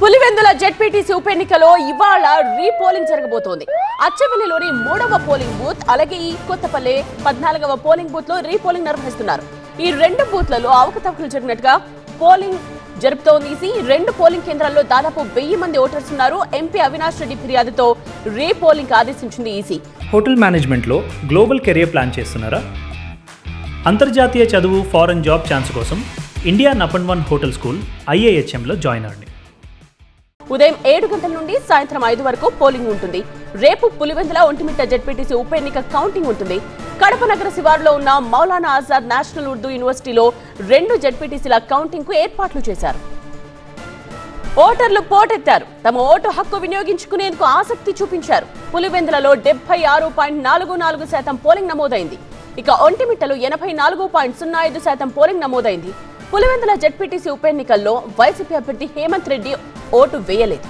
Pulivendula ZPTC ఉప ఎన్నికలో ఇవాళ రీపోలింగ్ జరగబోతోంది. అచ్చవెల్లిలోని 3వ పోలింగ్ బూత్ అలాగే ఈ కొత్తపల్లి 14వ పోలింగ్ బూత్ లో రీపోలింగ్ నిర్వహిస్తున్నారు. ఈ రెండు బూత్లలో అవకతవకలు జరిగినట్టుగా పోలింగ్ జరుపుతోంది. ఈ రెండు పోలింగ్ కేంద్రాల్లో దాదాపు 1000 మంది ఓటర్స్ ఉన్నారు. ఎంపీ అవినాష్ రెడ్డి ఫిర్యాదుతో రీపోలింగ్ ఆదేశించింది ఈసీ. హోటల్ మేనేజ్మెంట్లో గ్లోబల్ కెరియర్ ప్లాన్ చేస్తున్నారా? అంతర్జాతీయ చదువు ఫారెన్ జాబ్ ఛాన్స్ కోసం ఇండియా నంబర్ 1 హోటల్ స్కూల్ IIHMలో జాయిన్ అవ్వండి. ఉదయం 7 గంటల నుండి సాయంత్రం 5 వరకు పోలింగ్ ఉంటుంది. రేపు పులివెందుల ఒంటిమిట్ట జెడ్పీటీసీ ఉప ఎన్నిక కౌంటింగ్ ఉంటుంది. కడప నగర శివారులో ఉన్న మౌలానా ఆజాద్ నేషనల్ ఉర్దూ యూనివర్సిటీలో 2 జెడ్పీటీసీల కౌంటింగ్ కు ఏర్పాట్లు చేశారు. ఓటర్లు పోటెత్తారు. తమ ఓటు హక్కు వినియోగించుకునేందుకు ఆసక్తి చూపించారు. పులివెందులలో 76.44% పోలింగ్ నమోదైంది. ఇక ఒంటిమిట్టలో 84.05% పోలింగ్ నమోదైంది. పులివెందుల జెడ్పీటీసీ ఉప ఎన్నికల్లో వైసీపీ అభ్యర్థి హేమంత్ రెడ్డి ఓటు వేయలేదు.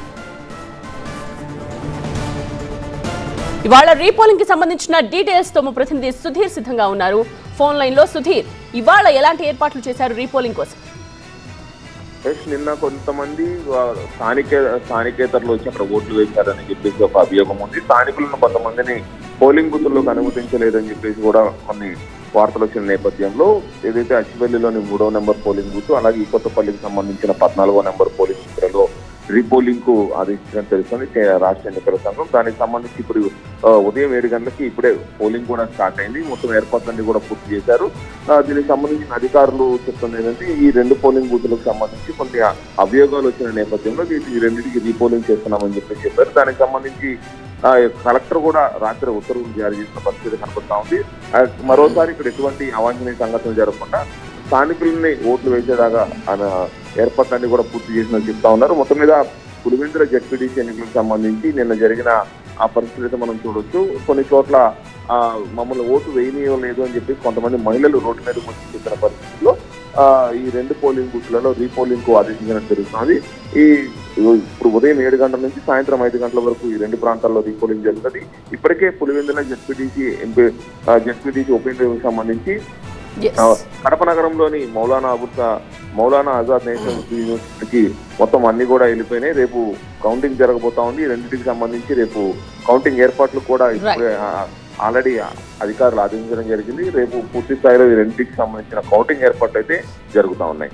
ఇవాళ రీపోలింగ్ కి సంబంధించిన డీటెయిల్స్ తో మా ప్రతినిధి సుధీర్ సిద్ధంగా ఉన్నారు. ఫోన్ లైన్ లో సుధీర్, ఇవాళ ఎలాంటి ఏర్పాట్లు చేశారు రీపోలింగ్ కోసం? నిన్న కొంతమంది స్థానికేతరులు వచ్చి అక్కడ ఓట్లు వేశారని చెప్పేసి ఒక అభియోగం ఉంది. స్థానికులను కొంతమందిని పోలింగ్ బూతుల్లోకి అనుమతించలేదని చెప్పేసి కూడా కొన్ని వార్తలు వచ్చిన నేపథ్యంలో ఏదైతే అచ్చివెల్లిలోని 3వ నెంబర్ పోలింగ్ బూత్ అలాగే ఈ కొత్తపల్లికి సంబంధించిన 14వ నెంబర్ పోలింగ్ బూత్లలో రీపోలింగ్ కు ఆదేశించినట్టు తెలుస్తుంది రాష్ట్ర ఎన్నికల సంఘం. దానికి సంబంధించి ఇప్పుడు ఉదయం 7 గంటలకి ఇప్పుడే పోలింగ్ కూడా స్టార్ట్ అయింది. మొత్తం ఏర్పాట్లన్నీ కూడా పూర్తి చేశారు. దీనికి సంబంధించిన అధికారులు చెప్తుంది ఏంటంటే ఈ 2 పోలింగ్ బూత్లకు సంబంధించి కొన్ని అభియోగాలు వచ్చిన నేపథ్యంలో ఈ రెండింటికి రీపోలింగ్ చేస్తున్నామని చెప్పారు. దానికి సంబంధించి కలెక్టర్ కూడా రాత్రి ఉత్తర్వులు జారీ చేసిన పరిస్థితి కనపడతా ఉంది. మరోసారి ఇక్కడ ఎటువంటి అవాంఛనీయ సంఘటనలు జరగకుండా స్థానికులని ఓట్లు వేసేదాకా ఏర్పాట్లన్నీ కూడా పూర్తి చేసినట్టు చెప్తా ఉన్నారు. మొత్తం మీద పులివెందుల జెడ్పీటీసీ ఎన్నికలకు సంబంధించి నిన్న జరిగిన ఆ పరిస్థితి మనం చూడొచ్చు. కొన్ని చోట్ల మమ్మల్ని ఓటు వేయనీయలేదు అని చెప్పి కొంతమంది మహిళలు రోడ్డు మీద వచ్చి చెప్పిన పరిస్థితుల్లో ఈ 2 పోలింగ్ బూత్లలో రీపోలింగ్ కు ఆదేశించినట్టు జరుగుతుంది. ఇప్పుడు ఉదయం 7 గంటల నుంచి సాయంత్రం 5 గంటల వరకు ఈ 2 ప్రాంతాల్లో రీపోలింగ్ జరుగుతుంది. ఇప్పటికే పులివెందుల జెడ్పీటీసీ ఉప ఎన్నికలకు సంబంధించి కడప నగరంలోని మౌలానా ఆజాద్ నేషనల్ యూనివర్సిటీకి మొత్తం అన్ని కూడా వెళ్ళిపోయినాయి. రేపు కౌంటింగ్ జరగబోతా ఉంది. ఈ రెండింటికి సంబంధించి రేపు కౌంటింగ్ ఏర్పాట్లు కూడా ఇప్పుడే ఆల్రెడీ అధికారులు ఆదేశించడం జరిగింది. రేపు పూర్తి స్థాయిలో ఈ రెండింటికి సంబంధించిన కౌంటింగ్ ఏర్పాట్లు అయితే జరుగుతూ ఉన్నాయి.